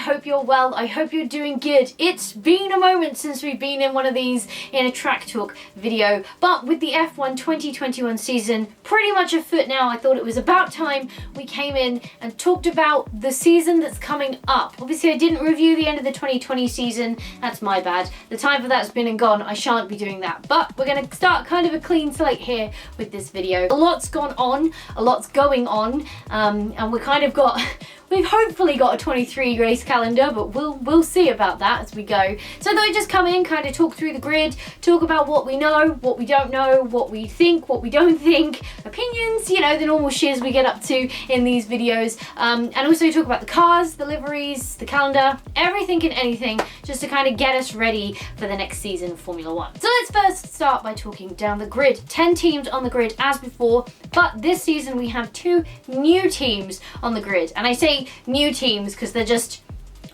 hope you're well. I hope you're doing good. It's been a moment since we've been in one of these in a Track Talk video, but with the F1 2021 season pretty much afoot now, I thought it was about time we came in and talked about the season that's coming up. Obviously, I didn't review the end of the 2020 season. That's my bad. The time for that's been and gone. I shan't be doing that, but we're going to start kind of a clean slate here with this video. A lot's gone on, a lot's going on, and we've hopefully got a 23 race calendar, but we'll see about that as we go. So I thought I'd just come in, kind of talk through the grid, talk about what we know, what we don't know, what we think, what we don't think, opinions, you know, the normal shiz we get up to in these videos, and also talk about the cars, the liveries, the calendar, everything and anything, just to kind of get us ready for the next season of Formula One. So let's first start by talking down the grid. 10 teams on the grid as before, but this season we have 2 new teams on the grid, and I say new teams because they're just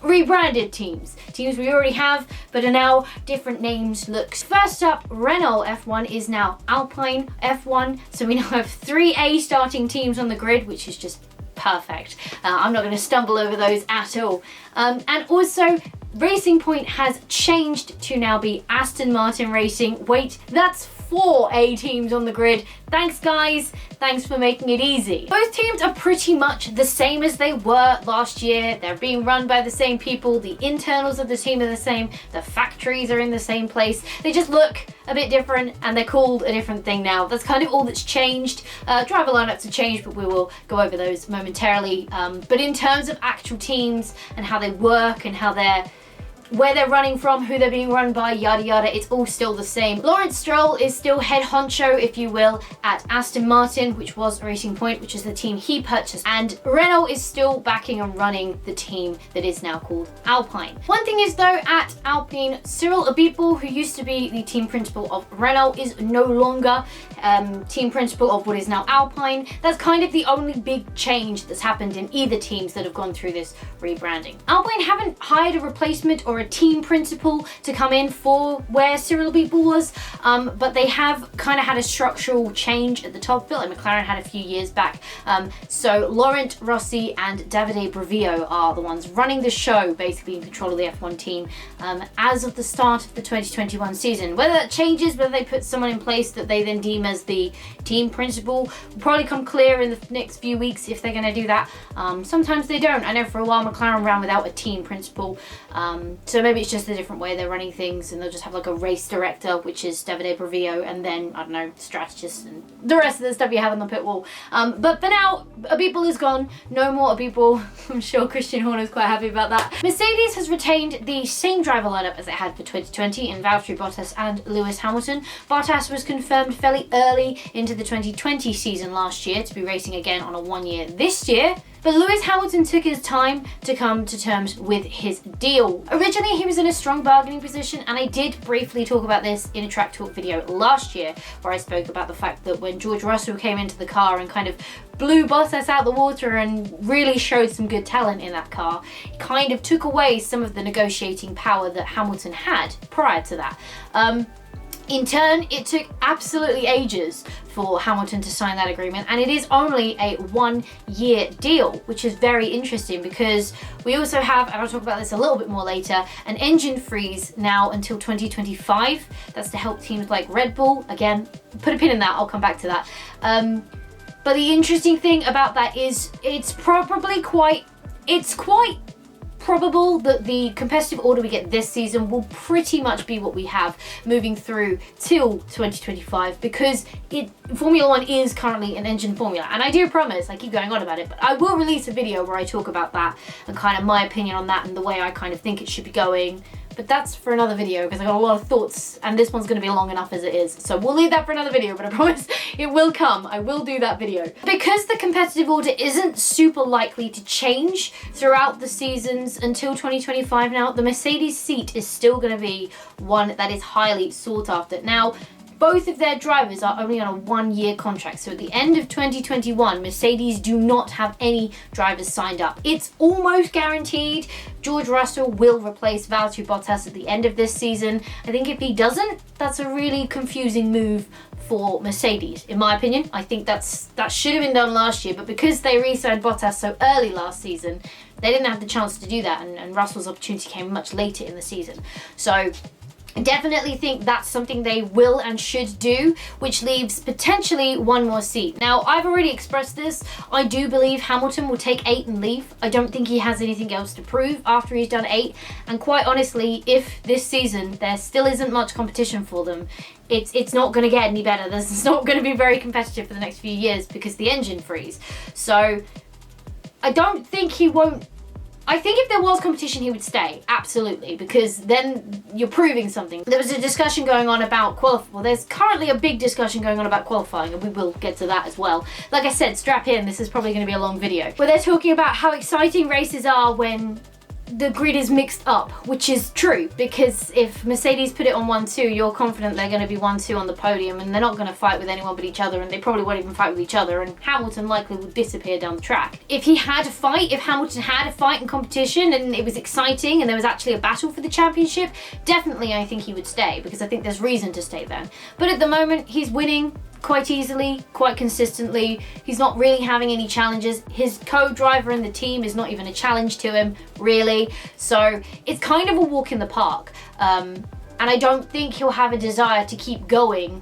rebranded teams we already have but are now different names, looks. First up, Renault F1 is now Alpine F1, so we now have 3 A starting teams on the grid, which is just perfect. I'm not going to stumble over those at all. And also Racing Point has changed to now be Aston Martin Racing. Wait, that's 4 A teams on the grid. Thanks guys, thanks for making it easy. Both teams are pretty much the same as they were last year. They're being run by the same people, the internals of the team are the same, the factories are in the same place. They just look a bit different and they're called a different thing now. That's kind of all that's changed. Driver lineups have changed, but we will go over those momentarily. But in terms of actual teams and how they work and how where they're running from, who they're being run by, yada yada, it's all still the same. Lawrence Stroll is still head honcho, if you will, at Aston Martin, which was Racing Point, which is the team he purchased, and Renault is still backing and running the team that is now called Alpine. One thing is though, at Alpine, Cyril Abiteboul, who used to be the team principal of Renault, is no longer team principal of what is now Alpine. That's kind of the only big change that's happened in either teams that have gone through this rebranding. Alpine haven't hired a replacement or a team principal to come in for where Cyril Abiteboul was, but they have kind of had a structural change at the top. Philip McLaren had a few years back. So Laurent Rossi and Davide Brivio are the ones running the show, basically in control of the F1 team as of the start of the 2021 season. Whether that changes, whether they put someone in place that they then deem as the team principal, will probably come clear in the next few weeks if they're going to do that. Sometimes they don't. I know for a while McLaren ran without a team principal, so maybe it's just a different way they're running things, and they'll just have like a race director, which is Davide Brivio, and then, I don't know, strategists and the rest of the stuff you have on the pit wall. But for now, Abiteboul is gone. No more Abiteboul. I'm sure Christian Horner's quite happy about that. Mercedes has retained the same driver lineup as it had for 2020 in Valtteri Bottas and Lewis Hamilton. Bottas was confirmed fairly early into the 2020 season last year to be racing again on a 1-year this year. But Lewis Hamilton took his time to come to terms with his deal. Originally, he was in a strong bargaining position, and I did briefly talk about this in a Track Talk video last year, where I spoke about the fact that when George Russell came into the car and kind of blew Bottas out the water and really showed some good talent in that car, it kind of took away some of the negotiating power that Hamilton had prior to that. In turn, it took absolutely ages for Hamilton to sign that agreement, and it is only a 1-year deal, which is very interesting because we also have, and I'll talk about this a little bit more later, an engine freeze now until 2025. That's to help teams like Red Bull. Again, put a pin in that, I'll come back to that. But the interesting thing about that is it's quite probable that the competitive order we get this season will pretty much be what we have moving through till 2025, because Formula One is currently an engine formula, and I do promise, I keep going on about it, but I will release a video where I talk about that and kind of my opinion on that and the way I kind of think it should be going. But that's for another video because I got a lot of thoughts, and this one's going to be long enough as it is. So we'll leave that for another video, but I promise it will come. I will do that video. Because the competitive order isn't super likely to change throughout the seasons until 2025 now, the Mercedes seat is still going to be one that is highly sought after. Now, both of their drivers are only on a 1-year contract. So at the end of 2021, Mercedes do not have any drivers signed up. It's almost guaranteed George Russell will replace Valtteri Bottas at the end of this season. I think if he doesn't, that's a really confusing move for Mercedes, in my opinion. I think that should have been done last year, but because they re-signed Bottas so early last season, They didn't have the chance to do that, and Russell's opportunity came much later in the season. So I definitely think that's something they will and should do, which leaves potentially one more seat. Now, I've already expressed this. I do believe Hamilton will take 8 and leave. I don't think he has anything else to prove after he's done 8. And quite honestly, if this season there still isn't much competition for them, it's not going to get any better. It's not going to be very competitive for the next few years because the engine freeze. So I don't think he won't. I think if there was competition, he would stay, absolutely, because then you're proving something. There was a discussion going on about qualifying. Well, there's currently a big discussion going on about qualifying, and we will get to that as well. Like I said, strap in, this is probably going to be a long video. Where they're talking about how exciting races are when the grid is mixed up, which is true, because if Mercedes put it on 1-2, you're confident they're going to be 1-2 on the podium, and they're not going to fight with anyone but each other, and they probably won't even fight with each other, and Hamilton likely will disappear down the track. If Hamilton had a fight in competition and it was exciting and there was actually a battle for the championship, definitely I think he would stay, because I think there's reason to stay there. But at the moment, he's winning quite easily, quite consistently. He's not really having any challenges. His co-driver in the team is not even a challenge to him, really. So it's kind of a walk in the park. And I don't think he'll have a desire to keep going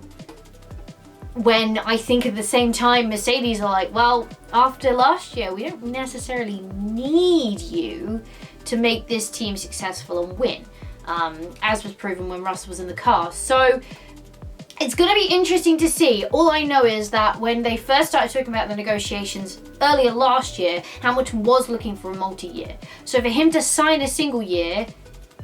when I think at the same time Mercedes are like, well, after last year, we don't necessarily need you to make this team successful and win, as was proven when Russell was in the car. So it's going to be interesting to see. All I know is that when they first started talking about the negotiations earlier last year, Hamilton was looking for a multi-year. So for him to sign a single year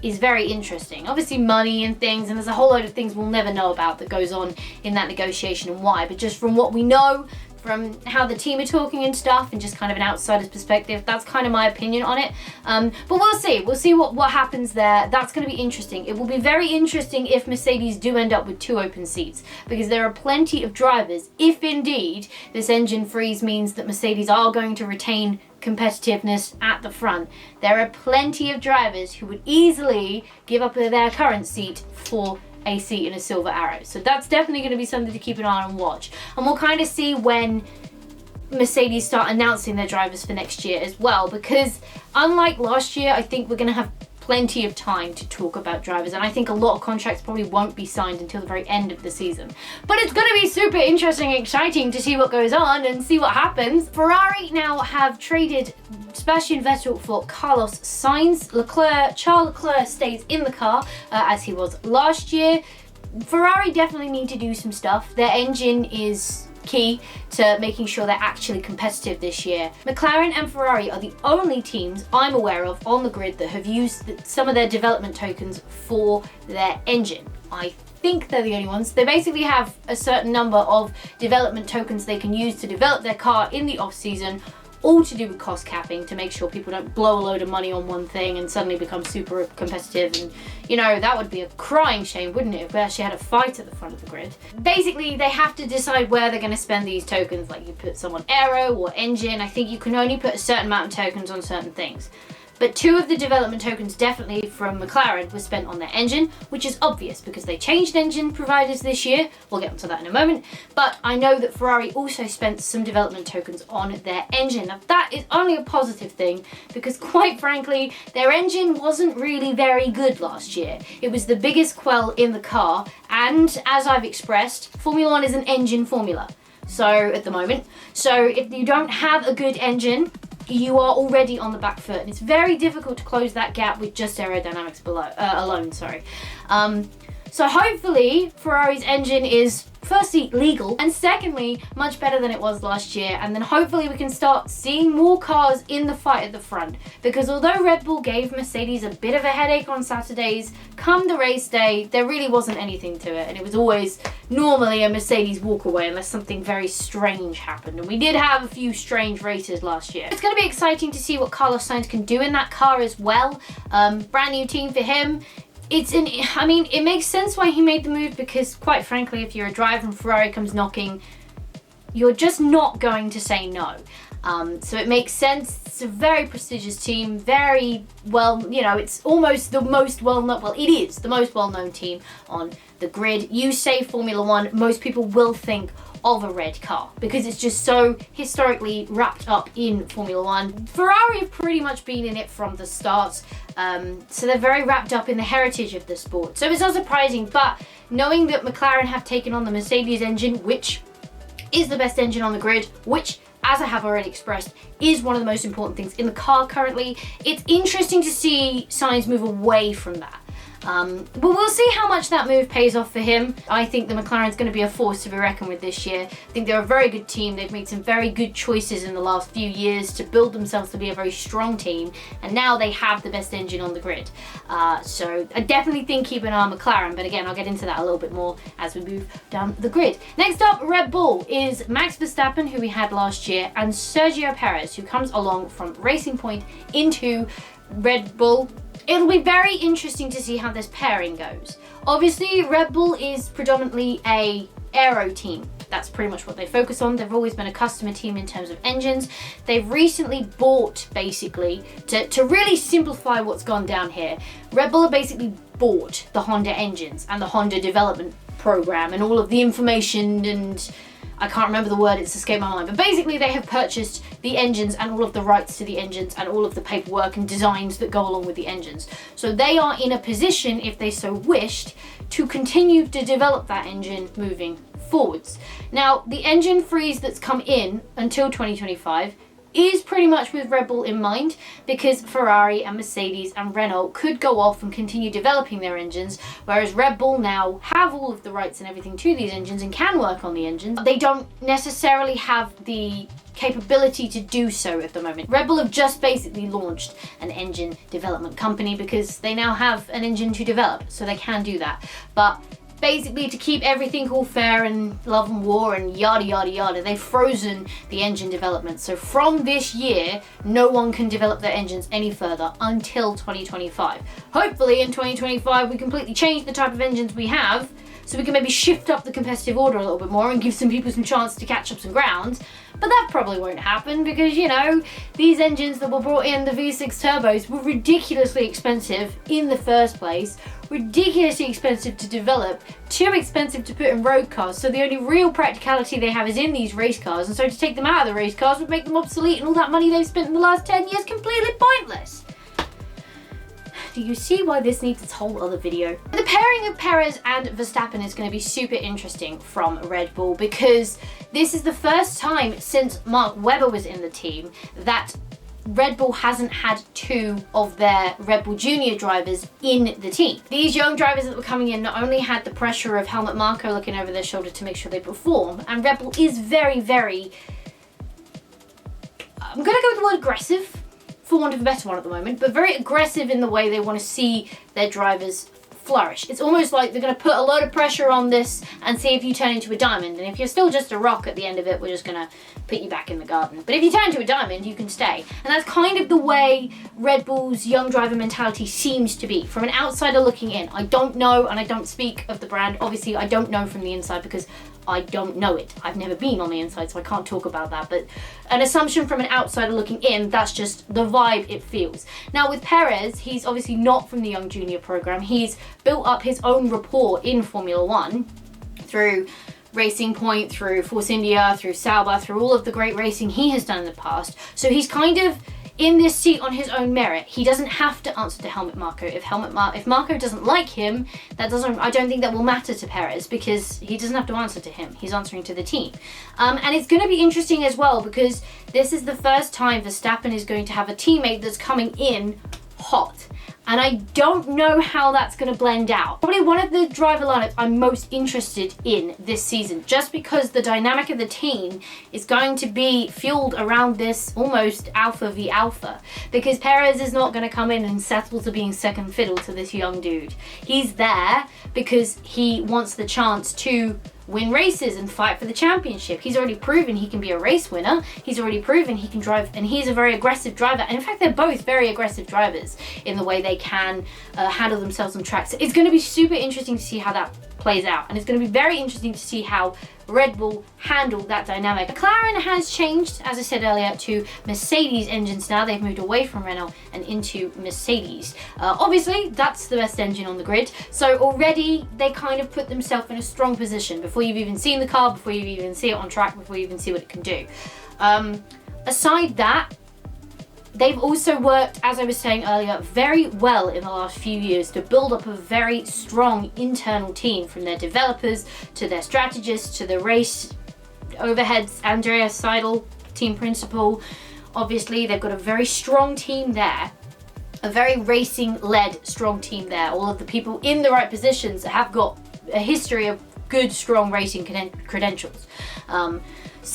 is very interesting. Obviously money and things, and there's a whole load of things we'll never know about that goes on in that negotiation and why. But just from what we know, from how the team are talking and stuff, and just kind of an outsider's perspective, that's kind of my opinion on it. But we'll see. We'll see what happens there. That's going to be interesting. It will be very interesting if Mercedes do end up with 2 open seats, because there are plenty of drivers, if indeed this engine freeze means that Mercedes are going to retain competitiveness at the front. There are plenty of drivers who would easily give up their current seat for a seat in a Silver Arrow. So that's definitely going to be something to keep an eye on and watch. And we'll kind of see when Mercedes start announcing their drivers for next year as well, because unlike last year, I think we're going to have plenty of time to talk about drivers, and I think a lot of contracts probably won't be signed until the very end of the season. But it's going to be super interesting and exciting to see what goes on and see what happens. Ferrari now have traded Sebastian Vettel for Carlos Sainz. Charles Leclerc stays in the car as he was last year. Ferrari definitely need to do some stuff. Their engine is key to making sure they're actually competitive this year. McLaren and Ferrari are the only teams I'm aware of on the grid that have used some of their development tokens for their engine. I think they're the only ones. They basically have a certain number of development tokens they can use to develop their car in the off season, all to do with cost capping, to make sure people don't blow a load of money on one thing and suddenly become super competitive. And you know, that would be a crying shame, wouldn't it, if we actually had a fight at the front of the grid. Basically, they have to decide where they're going to spend these tokens. Like, you put some on aero or engine. I think you can only put a certain amount of tokens on certain things. But 2 of the development tokens definitely from McLaren were spent on their engine, which is obvious because they changed engine providers this year. We'll get onto that in a moment. But I know that Ferrari also spent some development tokens on their engine. Now, that is only a positive thing because, quite frankly, their engine wasn't really very good last year. It was the biggest quell in the car, and as I've expressed, Formula One is an engine formula. So, at the moment. So, if you don't have a good engine, you are already on the back foot, and it's very difficult to close that gap with just aerodynamics alone. So hopefully Ferrari's engine is firstly legal, and secondly much better than it was last year, and then hopefully we can start seeing more cars in the fight at the front, because although Red Bull gave Mercedes a bit of a headache on Saturdays, come the race day there really wasn't anything to it, and it was always normally a Mercedes walk away unless something very strange happened, and we did have a few strange races last year. It's going to be exciting to see what Carlos Sainz can do in that car as well. Brand new team for him. It makes sense why he made the move, because quite frankly, if you're a driver and Ferrari comes knocking, you're just not going to say no. So it makes sense. It's a very prestigious team, very well, you know, it's almost the most well-known, well, it is the most well-known team on the grid. You say Formula One, most people will think of a red car because it's just so historically wrapped up in Formula One. Ferrari have pretty much been in it from the start, so they're very wrapped up in the heritage of the sport. So it's not surprising, but knowing that McLaren have taken on the Mercedes engine, which is the best engine on the grid, which, as I have already expressed, is one of the most important things in the car currently, it's interesting to see Sainz move away from that. But we'll see how much that move pays off for him. I think the McLaren's going to be a force to be reckoned with this year. I think they're a very good team. They've made some very good choices in the last few years to build themselves to be a very strong team, and now they have the best engine on the grid. So I definitely think keep an eye on McLaren, but again, I'll get into that a little bit more as we move down the grid. Next up, Red Bull is Max Verstappen, who we had last year, and Sergio Perez, who comes along from Racing Point into Red Bull. It'll be very interesting to see how this pairing goes. Obviously, Red Bull is predominantly a aero team. That's pretty much what they focus on. They've always been a customer team in terms of engines. They've recently bought, basically, to really simplify what's gone down here, Red Bull have basically bought the Honda engines and the Honda development program and all of the information, and I can't remember the word, it's escaped my mind, but basically they have purchased the engines and all of the rights to the engines and all of the paperwork and designs that go along with the engines. So they are in a position, if they so wished, to continue to develop that engine moving forwards. Now, the engine freeze that's come in until 2025 is pretty much with Red Bull in mind, because Ferrari and Mercedes and Renault could go off and continue developing their engines, whereas Red Bull now have all of the rights and everything to these engines and can work on the engines. They don't necessarily have the capability to do so at the moment. Red Bull have just basically launched an engine development company because they now have an engine to develop, so they can do that. But basically, to keep everything all fair and love and war and yada yada yada, they've frozen the engine development. So from this year, no one can develop their engines any further until 2025. Hopefully in 2025 we completely change the type of engines we have, so we can maybe shift up the competitive order a little bit more and give some people some chance to catch up some ground. But that probably won't happen because, you know, these engines that were brought in, the V6 turbos, were ridiculously expensive in the first place, ridiculously expensive to develop, too expensive to put in road cars, so the only real practicality they have is in these race cars, and so to take them out of the race cars would make them obsolete, and all that money they've spent in the last 10 years completely pointless. Do you see why this needs its whole other video? The pairing of Perez and Verstappen is going to be super interesting from Red Bull, because this is the first time since Mark Webber was in the team that Red Bull hasn't had two of their Red Bull Junior drivers in the team. These young drivers that were coming in not only had the pressure of Helmut Marko looking over their shoulder to make sure they perform, and Red Bull is very, very, I'm going to go with the word aggressive, for want of a better one at the moment, but very aggressive in the way they want to see their drivers flourish. It's almost like they're going to put a load of pressure on this and see if you turn into a diamond, and if you're still just a rock at the end of it, we're just going to put you back in the garden. But if you turn into a diamond, you can stay. And that's kind of the way Red Bull's young driver mentality seems to be. From an outsider looking in, I don't know, and I don't speak of the brand. Obviously, I don't know from the inside because I don't know it. I've never been on the inside, so I can't talk about that. But an assumption from an outsider looking in, that's just the vibe it feels. Now with Perez, he's obviously not from the Young Junior program. He's built up his own rapport in Formula One through Racing Point, through Force India, through Sauber, through all of the great racing he has done in the past. So he's kind of in this seat on his own merit. He doesn't have to answer to Helmut Marko. If Marko doesn't like him, I don't think that will matter to Perez, because he doesn't have to answer to him. He's answering to the team. And it's going to be interesting as well, because this is the first time Verstappen is going to have a teammate that's coming in hot. And I don't know how that's going to blend out. Probably one of the driver lineups I'm most interested in this season, just because the dynamic of the team is going to be fueled around this almost alpha v alpha. Because Perez is not going to come in and settle to being second fiddle to this young dude. He's there because he wants the chance to win races and fight for the championship. He's already proven he can be a race winner. He's already proven he can drive, and he's a very aggressive driver. And in fact, they're both very aggressive drivers in the way they can handle themselves on track. So it's going to be super interesting to see how that plays out. And it's going to be very interesting to see how Red Bull handle that dynamic. McLaren has changed, as I said earlier, to Mercedes engines now. They've moved away from Renault and into Mercedes. Obviously, that's the best engine on the grid. So already they kind of put themselves in a strong position before you've even seen the car, before you even see it on track, before you even see what it can do. Aside that, they've also worked, as I was saying earlier, very well in the last few years to build up a very strong internal team, from their developers to their strategists to the race overheads. Andreas Seidel, team principal. Obviously, they've got a very strong team there, a very racing-led strong team there. All of the people in the right positions have got a history of good, strong racing credentials.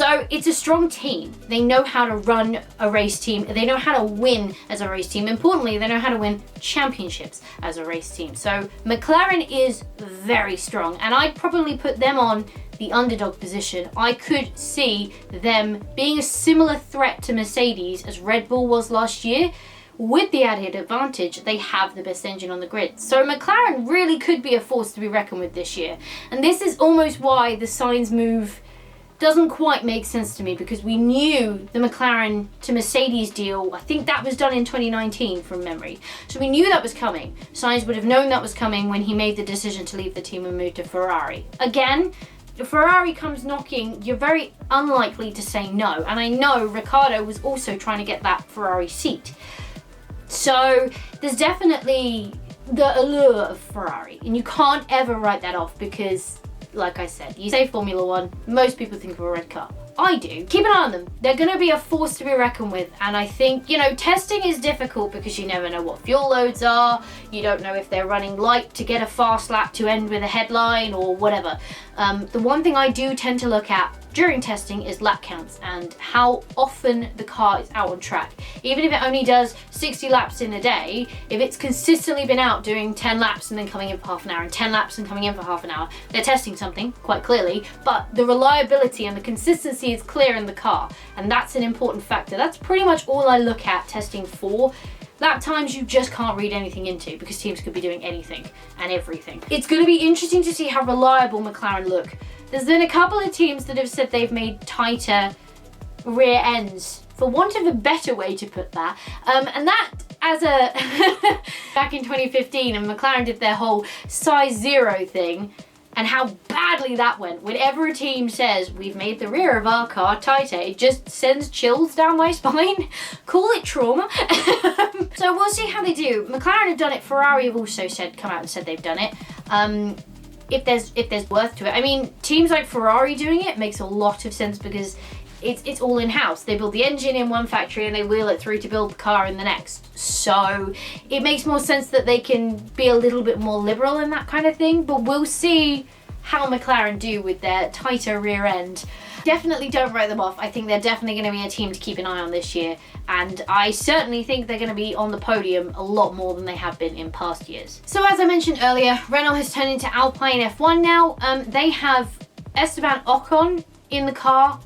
So it's a strong team. They know how to run a race team. They know how to win as a race team. Importantly, they know how to win championships as a race team. So McLaren is very strong, and I'd probably put them on the underdog position. I could see them being a similar threat to Mercedes as Red Bull was last year. With the added advantage, they have the best engine on the grid. So McLaren really could be a force to be reckoned with this year. And this is almost why the Sainz move doesn't quite make sense to me, because we knew the McLaren to Mercedes deal, I think that was done in 2019 from memory. So we knew that was coming. Sainz would have known that was coming when he made the decision to leave the team and move to Ferrari. Again, if Ferrari comes knocking, you're very unlikely to say no. And I know Ricciardo was also trying to get that Ferrari seat. So there's definitely the allure of Ferrari, and you can't ever write that off, because like I said, you say Formula One, most people think of a red car. I do. Keep an eye on them. They're going to be a force to be reckoned with. And I think, testing is difficult because you never know what fuel loads are. You don't know if they're running light to get a fast lap to end with a headline or whatever. The one thing I do tend to look at during testing is lap counts and how often the car is out on track. Even if it only does 60 laps in a day, if it's consistently been out doing 10 laps and then coming in for half an hour and 10 laps and coming in for half an hour, they're testing something quite clearly, but the reliability and the consistency is clear in the car, and that's an important factor. That's pretty much all I look at testing for. Lap times you just can't read anything into, because teams could be doing anything and everything. It's going to be interesting to see how reliable McLaren look. There's been a couple of teams that have said they've made tighter rear ends, for want of a better way to put that. And that, as a back in 2015, and McLaren did their whole size 0 thing, and how badly that went. Whenever a team says, we've made the rear of our car tighter, it just sends chills down my spine. Call it trauma. So we'll see how they do. McLaren have done it. Ferrari have also come out and said they've done it. If there's worth to it. I mean, teams like Ferrari doing it makes a lot of sense, because it's all in-house. They build the engine in one factory and they wheel it through to build the car in the next. So it makes more sense that they can be a little bit more liberal in that kind of thing. But we'll see how McLaren do with their tighter rear end. Definitely don't write them off. I think they're definitely going to be a team to keep an eye on this year. And I certainly think they're going to be on the podium a lot more than they have been in past years. So as I mentioned earlier, Renault has turned into Alpine F1 now. They have Esteban Ocon in the car,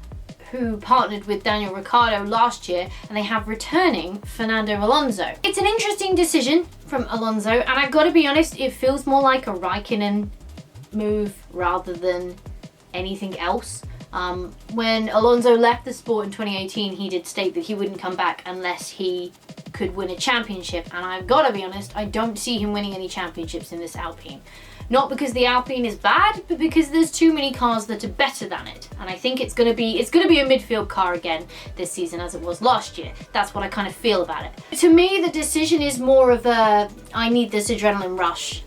who partnered with Daniel Ricciardo last year, and they have returning Fernando Alonso. It's an interesting decision from Alonso, and I've got to be honest, it feels more like a Raikkonen move rather than anything else. When Alonso left the sport in 2018, he did state that he wouldn't come back unless he could win a championship, and I've got to be honest, I don't see him winning any championships in this Alpine. Not because the Alpine is bad, but because there's too many cars that are better than it. And I think it's gonna be a midfield car again this season, as it was last year. That's what I kind of feel about it. To me, the decision is more of I need this adrenaline rush.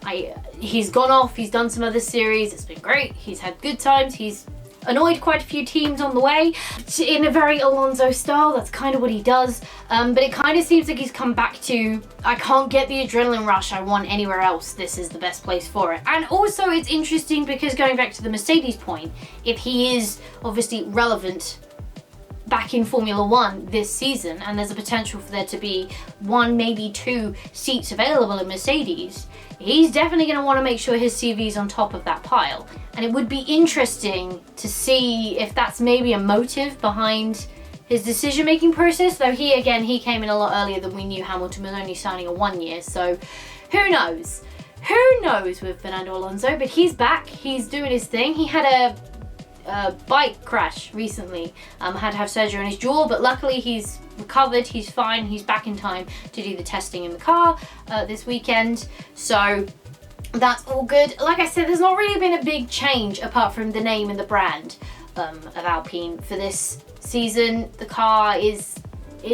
He's gone off, he's done some other series, it's been great, he's had good times, he's annoyed quite a few teams on the way in a very Alonso style. That's kind of what he does, but it kind of seems like he's come back to, I can't get the adrenaline rush I want anywhere else, this is the best place for it. And also it's interesting because, going back to the Mercedes point, if he is obviously relevant back in Formula One this season, and there's a potential for there to be 1, maybe 2 seats available in Mercedes, he's definitely going to want to make sure his CV is on top of that pile. And it would be interesting to see if that's maybe a motive behind his decision-making process, though he came in a lot earlier than we knew. Hamilton was only signing a 1 year, so who knows? Who knows with Fernando Alonso, but he's back. He's doing his thing. He had a bike crash recently. Had to have surgery on his jaw, but luckily he's recovered, he's fine, he's back in time to do the testing in the car this weekend. So that's all good. Like I said, there's not really been a big change apart from the name and the brand of Alpine for this season. The car is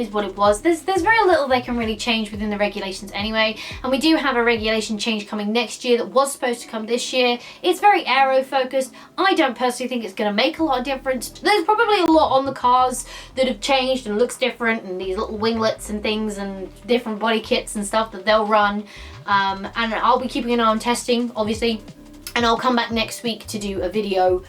what it was. There's very little they can really change within the regulations anyway, and we do have a regulation change coming next year that was supposed to come this year. It's very aero focused. I don't personally think it's going to make a lot of difference. There's probably a lot on the cars that have changed and looks different, and these little winglets and things and different body kits and stuff that they'll run, and I'll be keeping an eye on testing, obviously, and I'll come back next week to do a video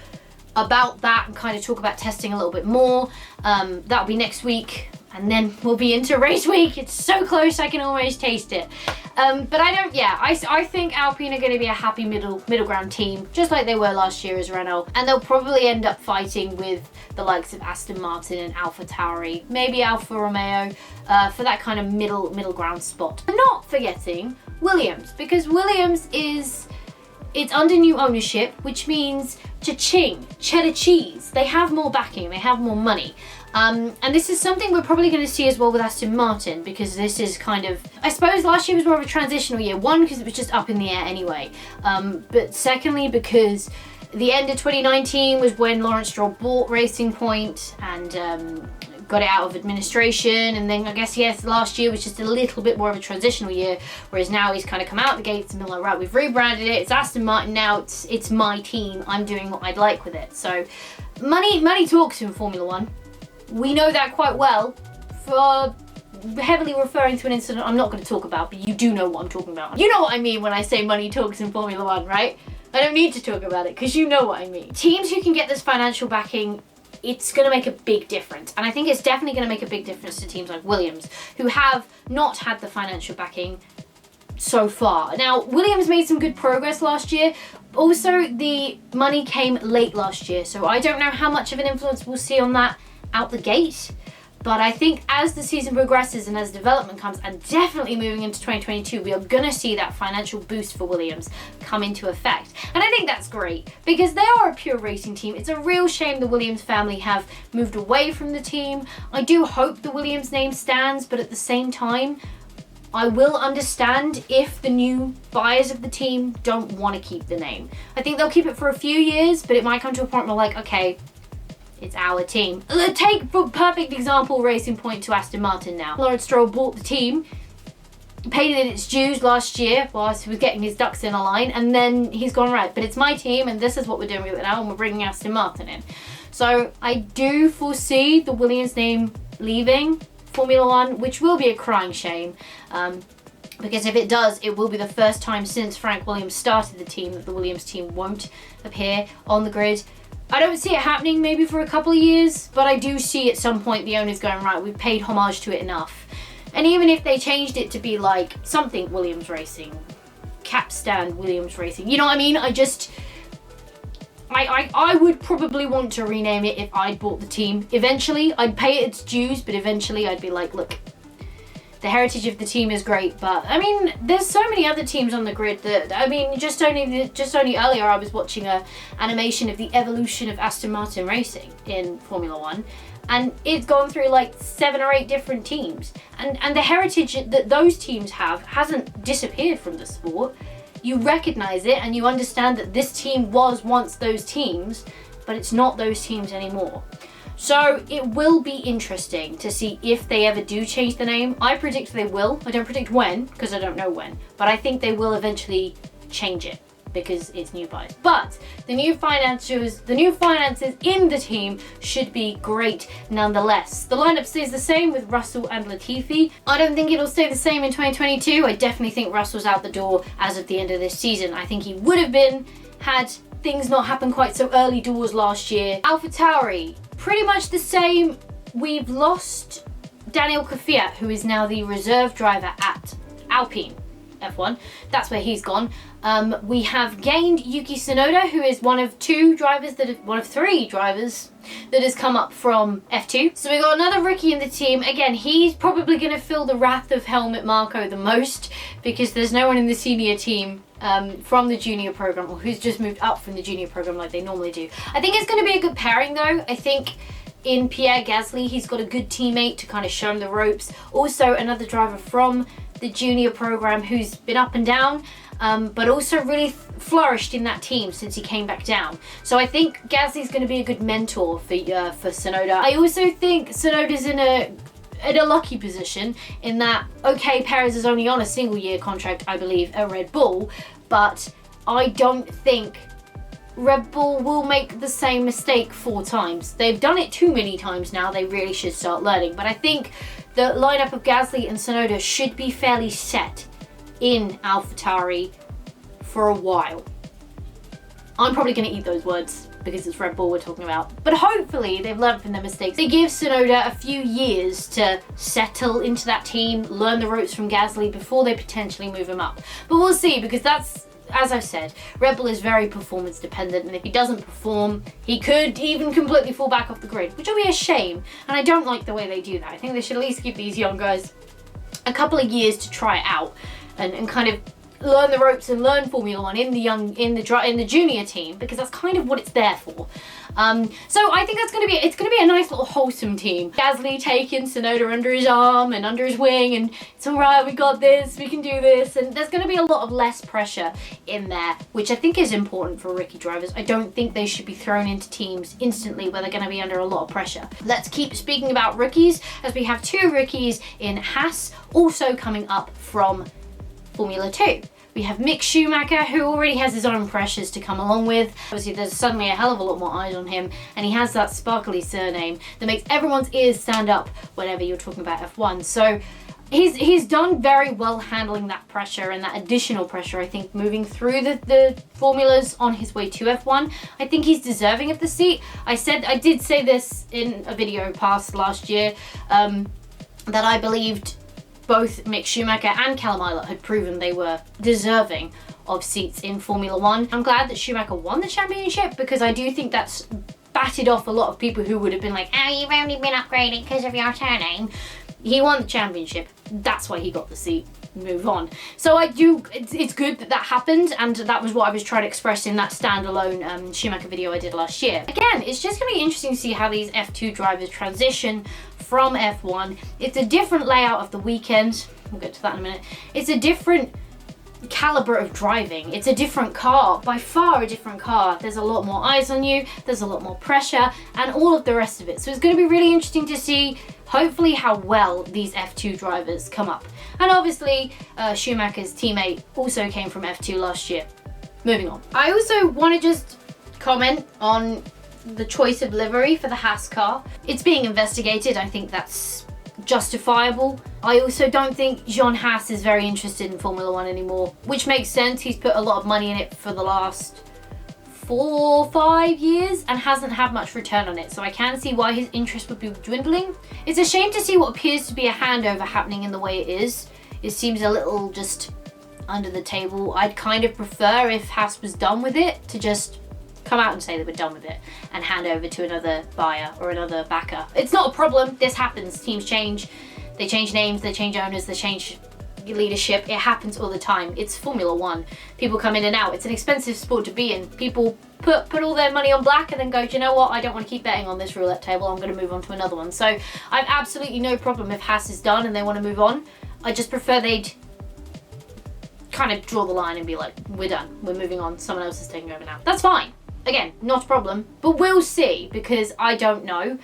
about that and kind of talk about testing a little bit more. That'll be next week. And then we'll be into race week. It's so close, I can almost taste it. But I think Alpine are going to be a happy middle ground team, just like they were last year as Renault. And they'll probably end up fighting with the likes of Aston Martin and AlphaTauri, maybe Alfa Romeo, for that kind of middle ground spot. Not forgetting Williams, because Williams it's under new ownership, which means cha-ching, cheddar cheese. They have more backing, they have more money. And this is something we're probably going to see as well with Aston Martin, because this is kind of, I suppose last year was more of a transitional year. One, because it was just up in the air anyway. But secondly, because the end of 2019 was when Lawrence Stroll bought Racing Point and got it out of administration. And then I guess, yes, last year was just a little bit more of a transitional year, whereas now he's kind of come out the gates and been like, right, we've rebranded it. It's Aston Martin now. It's my team. I'm doing what I'd like with it. So money talks in Formula One. We know that quite well, for heavily referring to an incident I'm not going to talk about, but you do know what I'm talking about. You know what I mean when I say money talks in Formula One, right? I don't need to talk about it because you know what I mean. Teams who can get this financial backing, it's going to make a big difference. And I think it's definitely going to make a big difference to teams like Williams, who have not had the financial backing so far. Now, Williams made some good progress last year. Also, the money came late last year, so I don't know how much of an influence we'll see on that out the gate, but I think as the season progresses and as development comes, and definitely moving into 2022, we are gonna see that financial boost for Williams come into effect. And I think that's great, because they are a pure racing team. It's a real shame the Williams family have moved away from the team. I do hope the Williams name stands, but at the same time, I will understand if the new buyers of the team don't want to keep the name. I think they'll keep it for a few years, but it might come to a point where, like, okay, it's our team. Take, for perfect example, Racing Point to Aston Martin now. Lawrence Stroll bought the team, paid it its dues last year whilst he was getting his ducks in a line, and then he's gone, right, but it's my team and this is what we're doing with it now, and we're bringing Aston Martin in. So I do foresee the Williams name leaving Formula One, which will be a crying shame. Because if it does, it will be the first time since Frank Williams started the team that the Williams team won't appear on the grid. I don't see it happening maybe for a couple of years, but I do see at some point the owners going, right, we've paid homage to it enough. And even if they changed it to be like something Williams Racing, Capstan Williams Racing, you know what I mean? I would probably want to rename it if I'd bought the team. Eventually, I'd pay it its dues, but eventually I'd be like, look, the heritage of the team is great, but I mean, there's so many other teams on the grid that, I mean, just only earlier I was watching a animation of the evolution of Aston Martin Racing in Formula One, and it's gone through like 7 or 8 different teams, and the heritage that those teams have hasn't disappeared from the sport. You recognize it and you understand that this team was once those teams, but it's not those teams anymore. So it will be interesting to see if they ever do change the name. I predict they will. I don't predict when, because I don't know when, but I think they will eventually change it because it's new buyers. But the new finances in the team should be great nonetheless. The lineup stays the same with Russell and Latifi. I don't think it'll stay the same in 2022. I definitely think Russell's out the door as of the end of this season. I think he would have been had things not happen quite so early doors last year. AlphaTauri, pretty much the same. We've lost Daniel Kvyat, who is now the reserve driver at Alpine F1. That's where he's gone. We have gained Yuki Tsunoda, who is one of 3 drivers that has come up from F2. So we got another rookie in the team. Again, he's probably going to feel the wrath of Helmut Marko the most, because there's no one in the senior team from the junior program, or who's just moved up from the junior program like they normally do. I think it's going to be a good pairing though. I think in Pierre Gasly, he's got a good teammate to kind of show him the ropes. Also another driver from the junior program who's been up and down, but also really flourished in that team since he came back down. So I think Gasly's going to be a good mentor for Tsunoda. I also think Tsunoda's in a lucky position in that, okay, Perez is only on a single year contract, I believe, at Red Bull, but I don't think Red Bull will make the same mistake 4 times. They've done it too many times now. They really should start learning. But I think the lineup of Gasly and Tsunoda should be fairly set in AlphaTauri for a while. I'm probably going to eat those words because it's Red Bull we're talking about. But hopefully they've learned from their mistakes. They give Tsunoda a few years to settle into that team, learn the ropes from Gasly before they potentially move him up. But we'll see, because that's, as I've said, Red Bull is very performance dependent, and if he doesn't perform, he could even completely fall back off the grid, which will be a shame. And I don't like the way they do that. I think they should at least give these young guys a couple of years to try it out and kind of learn the ropes and learn Formula One in the junior team, because that's kind of what it's there for. So I think it's gonna be a nice little wholesome team. Gasly taking Tsunoda under his arm and under his wing, and it's all right, we got this, we can do this, and there's gonna be a lot of less pressure in there, which I think is important for rookie drivers. I don't think they should be thrown into teams instantly where they're gonna be under a lot of pressure. Let's keep speaking about rookies, as we have 2 rookies in Haas also coming up from Formula 2. We have Mick Schumacher, who already has his own pressures to come along with. Obviously, there's suddenly a hell of a lot more eyes on him, and he has that sparkly surname that makes everyone's ears stand up whenever you're talking about F1. So he's done very well handling that pressure and that additional pressure, I think, moving through the formulas on his way to F1. I think he's deserving of the seat. I did say this in a video past last year, that I believed both Mick Schumacher and Callum Ilott had proven they were deserving of seats in Formula One. I'm glad that Schumacher won the championship, because I do think that's batted off a lot of people who would have been like, oh, you've only been upgraded because of your surname. He won the championship. That's why he got the seat. Move on. So it's good that happened, and that was what I was trying to express in that standalone Schumacher video I did last year. Again, it's just going to be interesting to see how these F2 drivers transition from F1. It's a different layout of the weekend. We'll get to that in a minute. It's a different caliber of driving. It's a different car, by far a different car. There's a lot more eyes on you, there's a lot more pressure, and all of the rest of it. So it's going to be really interesting to see, hopefully, how well these F2 drivers come up. And obviously, Schumacher's teammate also came from F2 last year. Moving on. I also want to just comment on the choice of livery for the Haas car. It's being investigated. I think that's justifiable. I also don't think John Haas is very interested in Formula One anymore, which makes sense. He's put a lot of money in it for the last 4 or 5 years and hasn't had much return on it, so I can see why his interest would be dwindling. It's a shame to see what appears to be a handover happening in the way it is. It seems a little just under the table. I'd kind of prefer, if Haas was done with it, to just come out and say they were done with it and hand over to another buyer or another backer. It's not a problem. This happens. Teams change. They change names, they change owners, they change leadership. It happens all the time. It's Formula One. People come in and out. It's an expensive sport to be in. People put all their money on black and then go, do you know what? I don't want to keep betting on this roulette table. I'm going to move on to another one. So I've absolutely no problem if Haas is done and they want to move on. I just prefer they'd kind of draw the line and be like, we're done. We're moving on. Someone else is taking over now. That's fine. Again, not a problem, but we'll see, because I don't know.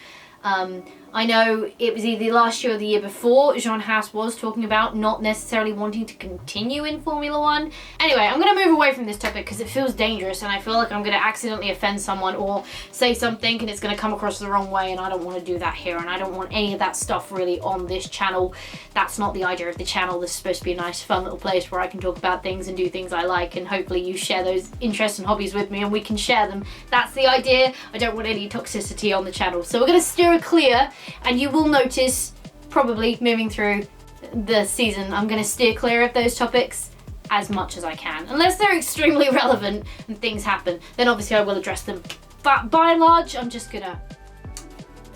I know it was either last year or the year before, John Haas was talking about not necessarily wanting to continue in Formula One. Anyway, I'm going to move away from this topic because it feels dangerous and I feel like I'm going to accidentally offend someone or say something and it's going to come across the wrong way, and I don't want to do that here, and I don't want any of that stuff really on this channel. That's not the idea of the channel. This is supposed to be a nice fun little place where I can talk about things and do things I like, and hopefully you share those interests and hobbies with me and we can share them. That's the idea. I don't want any toxicity on the channel. So we're going to steer it clear. And you will notice, probably moving through the season, I'm going to steer clear of those topics as much as I can. Unless they're extremely relevant and things happen, then obviously I will address them. But by and large, I'm just going to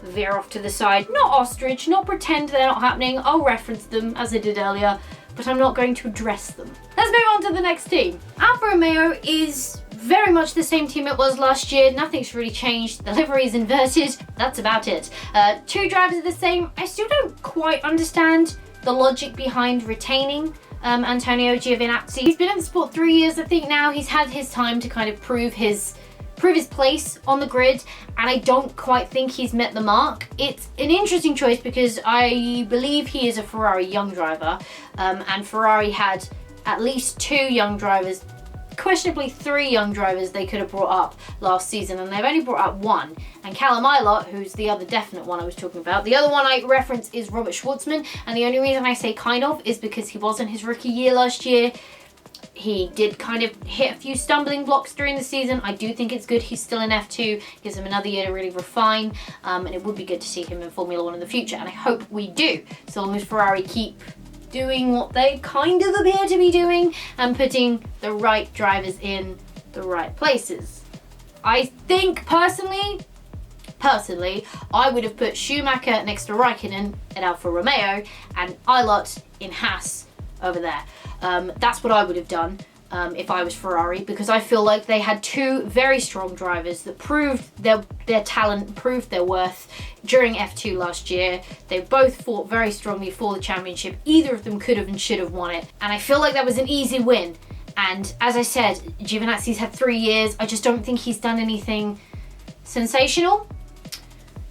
veer off to the side. Not ostrich, not pretend they're not happening. I'll reference them as I did earlier. but I'm not going to address them. Let's move on to the next team. Alfa Romeo is very much the same team it was last year. Nothing's really changed. The livery is inverted. That's about it. 2 drivers are the same. I still don't quite understand the logic behind retaining Antonio Giovinazzi. He's been in the sport 3 years, I think now. He's had his time to kind of prove his place on the grid, and I don't quite think he's met the mark. It's an interesting choice because I believe he is a Ferrari young driver, and Ferrari had at least 2 young drivers, questionably 3 young drivers they could have brought up last season, and they've only brought up 1. And Callum Ilott, who's the other definite one I was talking about. The other one I reference is Robert Schwartzman, and the only reason I say kind of is because he wasn't his rookie year last year. He did kind of hit a few stumbling blocks during the season. I do think it's good he's still in F2, gives him another year to really refine, and it would be good to see him in Formula 1 in the future, and I hope we do, so long as Ferrari keep doing what they kind of appear to be doing and putting the right drivers in the right places. I think personally, I would have put Schumacher next to Raikkonen at Alfa Romeo and Ilott in Haas over there. That's what I would have done if I was Ferrari, because I feel like they had 2 very strong drivers that proved their talent, proved their worth during F2 last year. They both fought very strongly for the championship. Either of them could have and should have won it, and I feel like that was an easy win. And as I said, Giovinazzi's had 3 years. I just don't think he's done anything sensational.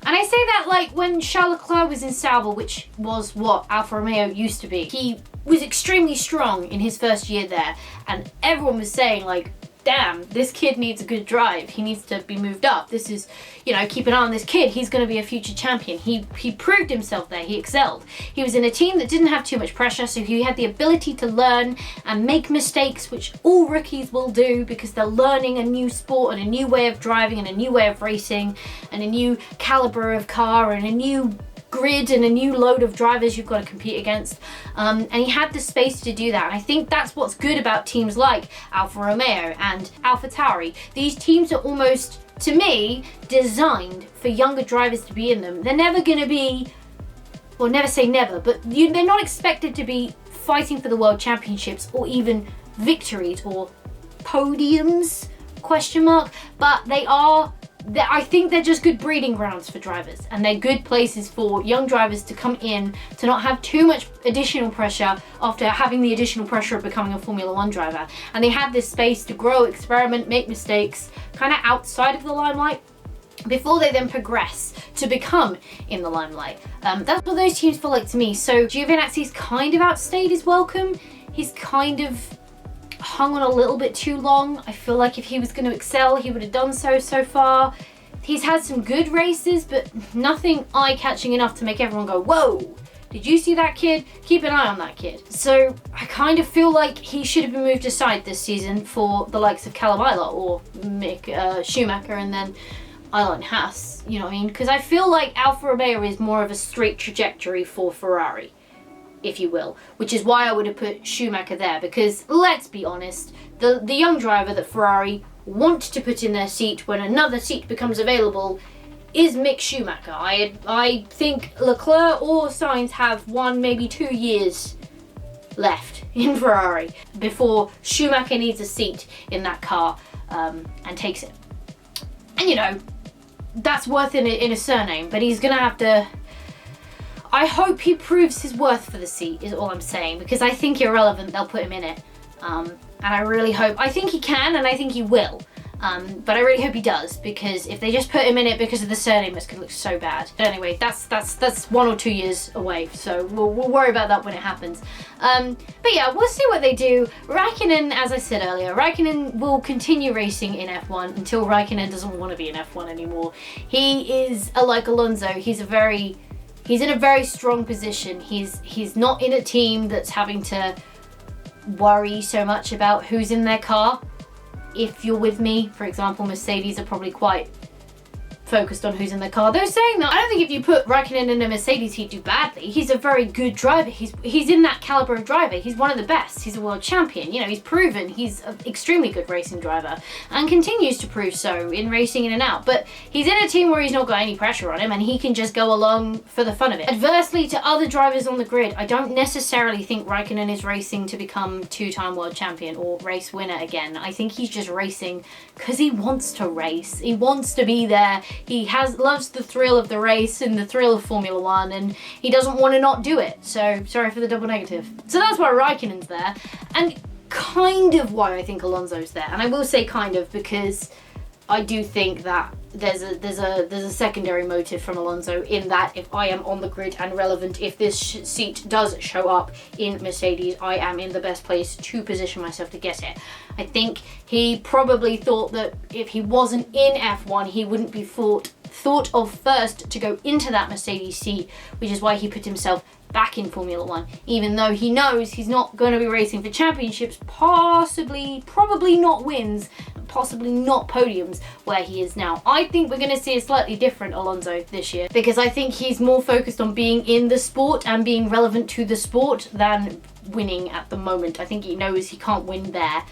And I say that like when Charles Leclerc was in Sauber, which was what Alfa Romeo used to be. He was extremely strong in his first year there, and everyone was saying like, damn, this kid needs a good drive. He needs to be moved up. This is, keep an eye on this kid. He's going to be a future champion. He proved himself there. He excelled. He was in a team that didn't have too much pressure, so he had the ability to learn and make mistakes, which all rookies will do because they're learning a new sport and a new way of driving and a new way of racing and a new caliber of car and a new grid and a new load of drivers you've got to compete against, and he had the space to do that. And I think that's what's good about teams like Alfa Romeo and AlphaTauri. These teams are almost, to me, designed for younger drivers to be in them. They're never going to be, well, never say never, but they're not expected to be fighting for the world championships or even victories or podiums, but I think they're just good breeding grounds for drivers, and they're good places for young drivers to come in, to not have too much additional pressure after having the additional pressure of becoming a Formula 1 driver. And they have this space to grow, experiment, make mistakes, kind of outside of the limelight, before they then progress to become in the limelight. That's what those teams feel like to me. So Giovinazzi's kind of outstayed his welcome. He's kind of hung on a little bit too long. I feel like if he was going to excel, he would have done so far. He's had some good races, but nothing eye-catching enough to make everyone go, whoa, did you see that kid? Keep an eye on that kid. So I kind of feel like he should have been moved aside this season for the likes of Callum Ilott or Mick Schumacher, and then Ilott and Haas, you know what I mean? Because I feel like Alfa Romeo is more of a straight trajectory for Ferrari, if you will, which is why I would have put Schumacher there, because let's be honest, the young driver that Ferrari want to put in their seat when another seat becomes available is Mick Schumacher. I think Leclerc or Sainz have 1, maybe 2 years left in Ferrari before Schumacher needs a seat in that car and takes it. And that's worth in a surname, but he's gonna have to. I hope he proves his worth for the seat, is all I'm saying, because I think irrelevant, they'll put him in it. And I really hope, I think he can, and I think he will. But I really hope he does, because if they just put him in it because of the surname, it's going to look so bad. But anyway, that's 1 or 2 years away, so we'll worry about that when it happens. But yeah, we'll see what they do. Raikkonen, as I said earlier, Raikkonen will continue racing in F1 until Raikkonen doesn't want to be in F1 anymore. He is, like Alonso, he's in a very strong position. He's not in a team that's having to worry so much about who's in their car. If you're with me, for example, Mercedes are probably quite focused on who's in the car. Though saying that, I don't think if you put Raikkonen in a Mercedes, he'd do badly. He's a very good driver. He's in that caliber of driver. He's one of the best. He's a world champion. You know, he's proven he's an extremely good racing driver and continues to prove so in racing in and out. But he's in a team where he's not got any pressure on him and he can just go along for the fun of it. Adversely to other drivers on the grid, I don't necessarily think Raikkonen is racing to become two-time world champion or race winner again. I think he's just racing because he wants to race. He wants to be there. He loves the thrill of the race and the thrill of Formula One, and he doesn't want to not do it. So sorry for the double negative. So that's why Raikkonen's there, and kind of why I think Alonso's there. And I will say kind of because I do think that there's a secondary motive from Alonso in that if I am on the grid and relevant, if this seat does show up in Mercedes, I am in the best place to position myself to get it. I think he probably thought that if he wasn't in F1, he wouldn't be thought of first to go into that Mercedes seat, which is why he put himself back in Formula One, even though he knows he's not going to be racing for championships, probably not wins, possibly not podiums where he is now. I think we're going to see a slightly different Alonso this year because I think he's more focused on being in the sport and being relevant to the sport than winning at the moment. I think he knows he can't win there,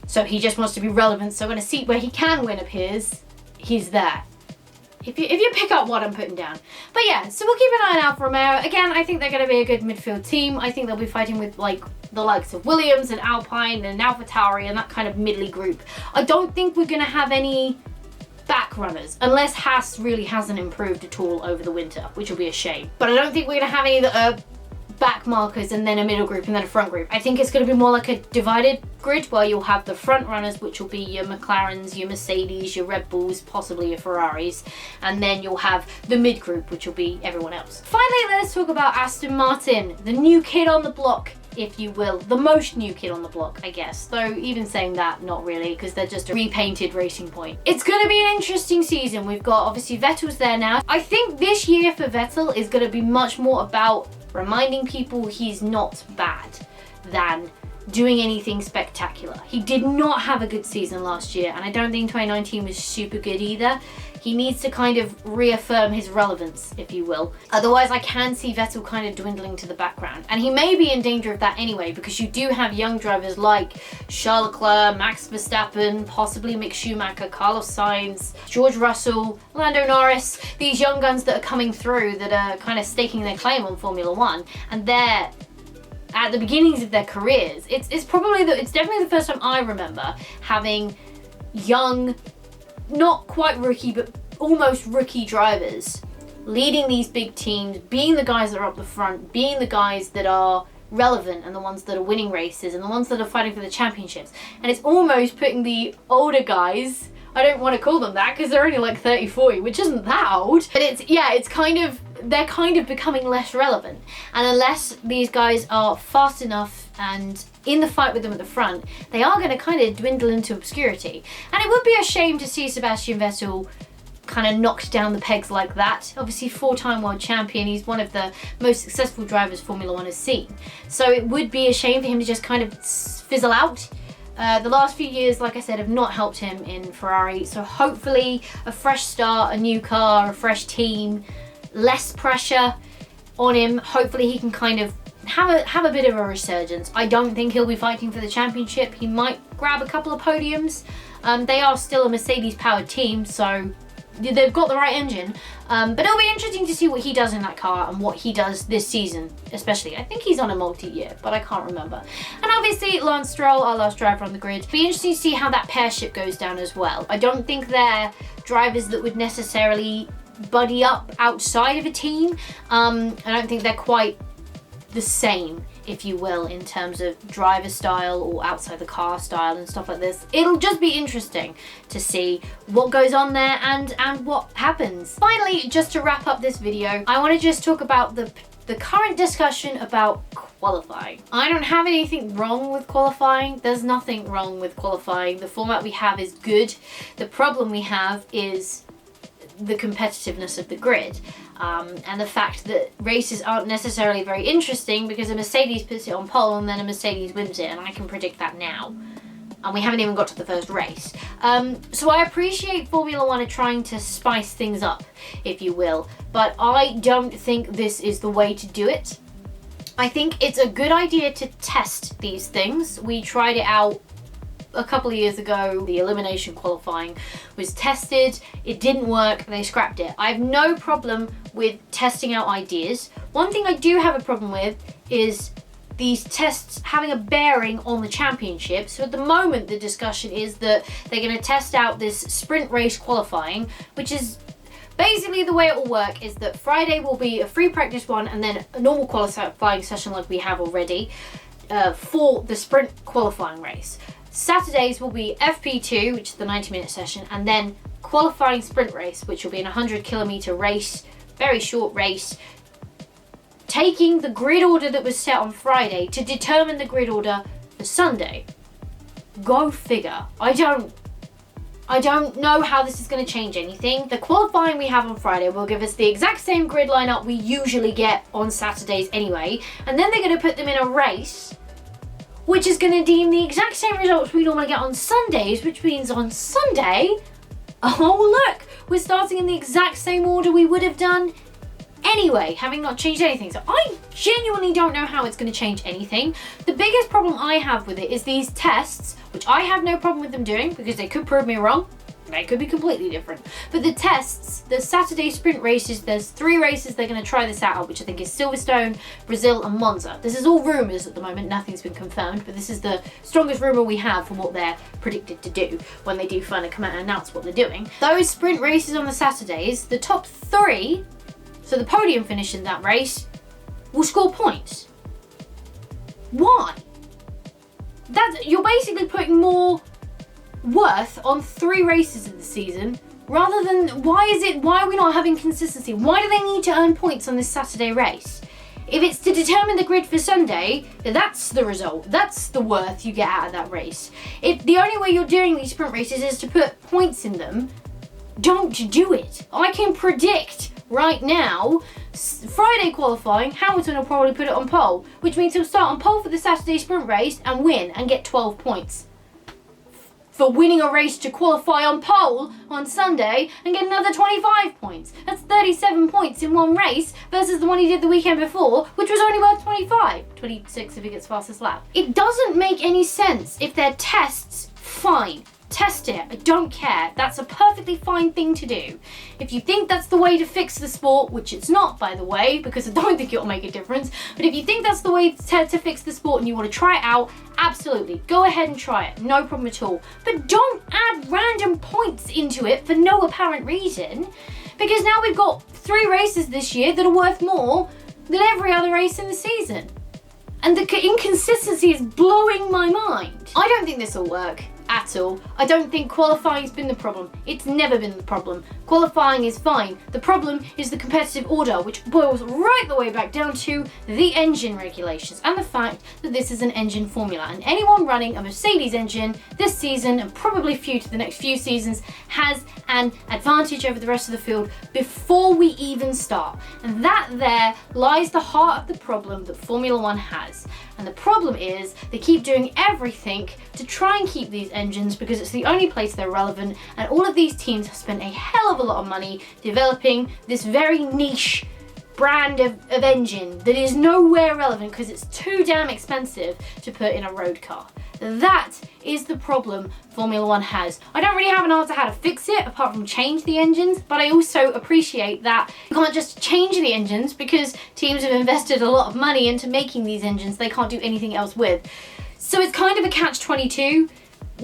so he just wants to be relevant. So when a seat where he can win appears, he's there. If you pick up what I'm putting down. But yeah, so we'll keep an eye on Alfa Romeo. Again, I think they're going to be a good midfield team. I think they'll be fighting with like the likes of Williams and Alpine and AlphaTauri and that kind of middly group. I don't think we're going to have any back runners unless Haas really hasn't improved at all over the winter, which will be a shame. But I don't think we're going to have any that are back markers and then a middle group and then a front group. I think it's going to be more like a divided grid where you'll have the front runners, which will be your McLarens, your Mercedes, your Red Bulls, possibly your Ferraris, and then you'll have the mid group, which will be everyone else. Finally, let us talk about Aston Martin, the new kid on the block, if you will. The most new kid on the block, I guess. Though even saying that, not really, because they're just a repainted Racing Point. It's going to be an interesting season. We've got, obviously, Vettel's there now. I think this year for Vettel is going to be much more about reminding people he's not bad than doing anything spectacular. He did not have a good season last year, and I don't think 2019 was super good either. He needs to kind of reaffirm his relevance, if you will. Otherwise, I can see Vettel kind of dwindling to the background. And he may be in danger of that anyway, because you do have young drivers like Charles Leclerc, Max Verstappen, possibly Mick Schumacher, Carlos Sainz, George Russell, Lando Norris, these young guns that are coming through that are kind of staking their claim on Formula One. And they're at the beginnings of their careers. It's definitely the first time I remember having young, not quite rookie, but almost rookie drivers leading these big teams, being the guys that are up the front, being the guys that are relevant and the ones that are winning races and the ones that are fighting for the championships. And it's almost putting the older guys, I don't want to call them that because they're only like 30, 40, which isn't that old, but they're kind of becoming less relevant. And unless these guys are fast enough and in the fight with them at the front, they are going to kind of dwindle into obscurity. And it would be a shame to see Sebastian Vettel kind of knocked down the pegs like that. Obviously, 4-time world champion, he's one of the most successful drivers Formula One has seen. So it would be a shame for him to just kind of fizzle out. The last few years, like I said, have not helped him in Ferrari. So hopefully a fresh start, a new car, a fresh team, less pressure on him. Hopefully he can kind of have a bit of a resurgence. I don't think he'll be fighting for the championship. He might grab a couple of podiums. They are still a Mercedes-powered team, so they've got the right engine. But it'll be interesting to see what he does in that car and what he does this season, especially. I think he's on a multi-year, but I can't remember. And obviously, Lance Stroll, our last driver on the grid. It'll be interesting to see how that pairship goes down as well. I don't think they're drivers that would necessarily buddy up outside of a team. I don't think they're quite the same, if you will, in terms of driver style or outside the car style and stuff like this. It'll just be interesting to see what goes on there and what happens. Finally, just to wrap up this video, I want to just talk about the current discussion about qualifying. I don't have anything wrong with qualifying. There's nothing wrong with qualifying. The format we have is good. The problem we have is the competitiveness of the grid. And the fact that races aren't necessarily very interesting because a Mercedes puts it on pole and then a Mercedes wins it, and I can predict that now. and we haven't even got to the first race. So I appreciate Formula One are trying to spice things up, if you will, but I don't think this is the way to do it. I think it's a good idea to test these things. We tried it out a couple of years ago. The elimination qualifying was tested, it didn't work, they scrapped it. I have no problem with testing out ideas. One thing I do have a problem with is these tests having a bearing on the championship. So at the moment the discussion is that they're going to test out this sprint race qualifying, which is basically the way it will work is that Friday will be a free practice one and then a normal qualifying session like we have already for the sprint qualifying race. Saturdays will be FP2, which is the 90-minute session, and then qualifying sprint race, which will be an 100-kilometer race, very short race, taking the grid order that was set on Friday to determine the grid order for Sunday. Go figure. I don't know how this is going to change anything. The qualifying we have on Friday will give us the exact same grid lineup we usually get on Saturdays anyway, and then they're going to put them in a race which is going to deem the exact same results we normally get on Sundays, which means on Sunday, oh look, we're starting in the exact same order we would have done anyway, having not changed anything. So I genuinely don't know how it's going to change anything. The biggest problem I have with it is these tests, which I have no problem with them doing because they could prove me wrong. They could be completely different. But the tests, the Saturday sprint races, there's 3 races they're going to try this out, which I think is Silverstone, Brazil and Monza. This is all rumours at the moment, nothing's been confirmed, but this is the strongest rumour we have from what they're predicted to do when they do finally come out and announce what they're doing. Those sprint races on the Saturdays, the top 3, so the podium finish in that race, will score points. Why? You're basically putting more worth on 3 races in the season rather than why are we not having consistency? Why do they need to earn points on this Saturday race? If it's to determine the grid for Sunday, then that's the result. That's the worth you get out of that race. If the only way you're doing these sprint races is to put points in them, don't do it. I can predict right now, Friday qualifying, Hamilton will probably put it on pole, which means he'll start on pole for the Saturday sprint race and win and get 12 points. For winning a race to qualify on pole on Sunday and get another 25 points. That's 37 points in one race versus the one he did the weekend before, which was only worth 25. 26 if he gets fastest lap. It doesn't make any sense. If they're tests, fine. Test it. I don't care. That's a perfectly fine thing to do. If you think that's the way to fix the sport, which it's not, by the way, because I don't think it'll make a difference, but if you think that's the way to fix the sport and you want to try it out, absolutely. Go ahead and try it. No problem at all. But don't add random points into it for no apparent reason, because now we've got 3 races this year that are worth more than every other race in the season. And the inconsistency is blowing my mind. I don't think this will work at all. I don't think qualifying's been the problem. It's never been the problem. Qualifying is fine. The problem is the competitive order, which boils right the way back down to the engine regulations and the fact that this is an engine formula, and anyone running a Mercedes engine this season and probably the next few seasons has an advantage over the rest of the field before we even start. And that there lies the heart of the problem that Formula One has. And the problem is they keep doing everything to try and keep these engines because it's the only place they're relevant, and all of these teams have spent a hell of a lot of money developing this very niche brand of engine that is nowhere relevant because it's too damn expensive to put in a road car. That is the problem Formula One has. I don't really have an answer how to fix it apart from change the engines, but I also appreciate that you can't just change the engines because teams have invested a lot of money into making these engines they can't do anything else with. So it's kind of a catch-22.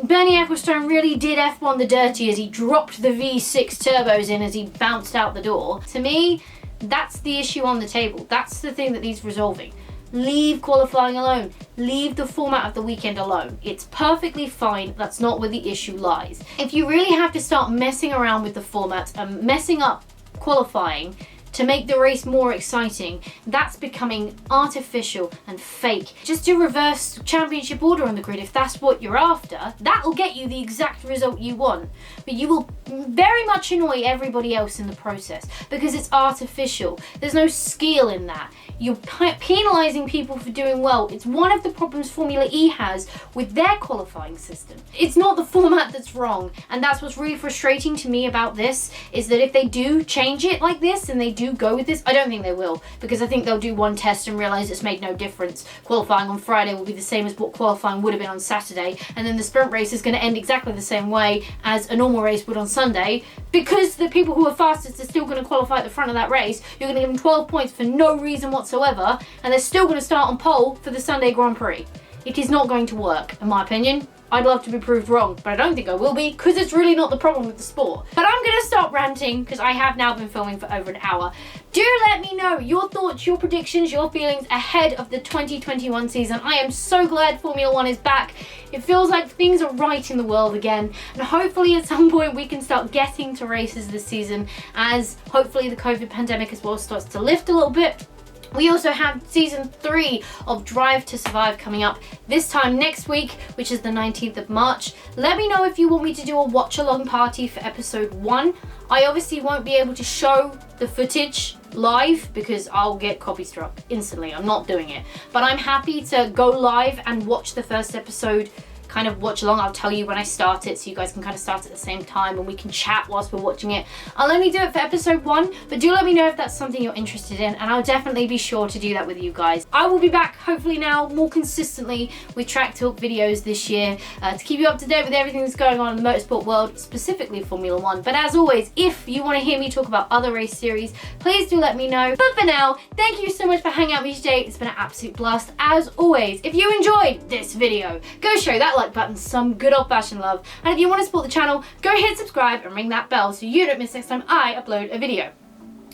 Bernie Ecclestone really did F1 the dirty as he dropped the V6 turbos in as he bounced out the door. To me, that's the issue on the table. That's the thing that needs resolving. Leave qualifying alone. Leave the format of the weekend alone. It's perfectly fine. That's not where the issue lies. If you really have to start messing around with the format and messing up qualifying to make the race more exciting, that's becoming artificial and fake. Just do reverse championship order on the grid if that's what you're after. That'll get you the exact result you want, but you will very much annoy everybody else in the process because it's artificial. There's no skill in that. You're penalising people for doing well. It's one of the problems Formula E has with their qualifying system. It's not the format that's wrong, and that's what's really frustrating to me about this, is that if they do change it like this and they do go with this, I don't think they will, because I think they'll do one test and realise it's made no difference. Qualifying on Friday will be the same as what qualifying would have been on Saturday, and then the sprint race is going to end exactly the same way as a normal race would on Sunday, because the people who are fastest are still going to qualify at the front of that race. You're going to give them 12 points for no reason whatsoever, and they're still going to start on pole for the Sunday Grand Prix. It is not going to work, in my opinion. I'd love to be proved wrong, but I don't think I will be, because it's really not the problem with the sport. But I'm going to stop ranting, because I have now been filming for over an hour. Do let me know your thoughts, your predictions, your feelings ahead of the 2021 season. I am so glad Formula One is back. It feels like things are right in the world again, and hopefully at some point we can start getting to races this season, as hopefully the COVID pandemic as well starts to lift a little bit. We also have season 3 of Drive to Survive coming up this time next week, which is the 19th of March. Let me know if you want me to do a watch along party for episode 1. I obviously won't be able to show the footage live because I'll get copy struck instantly. I'm not doing it. But I'm happy to go live and watch the first episode, kind of watch along. I'll tell you when I start it so you guys can kind of start at the same time and we can chat whilst we're watching it. I'll only do it for episode 1, but do let me know if that's something you're interested in, and I'll definitely be sure to do that with you guys. I will be back hopefully now more consistently with Track Talk videos this year to keep you up to date with everything that's going on in the motorsport world, specifically Formula One. But as always, if you want to hear me talk about other race series, please do let me know. But for now, thank you so much for hanging out with me today. It's been an absolute blast as always. If you enjoyed this video, go show that like button some good old-fashioned love, and if you want to support the channel, go hit subscribe and ring that bell so you don't miss next time I upload a video.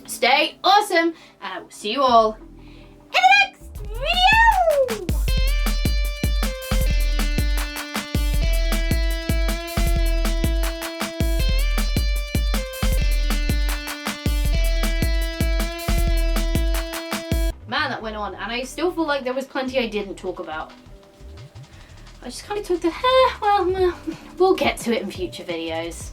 Stay awesome, and I will see you all in the next video. Man, that went on, and I still feel like there was plenty I didn't talk about. I just kind of took the, well, we'll get to it in future videos.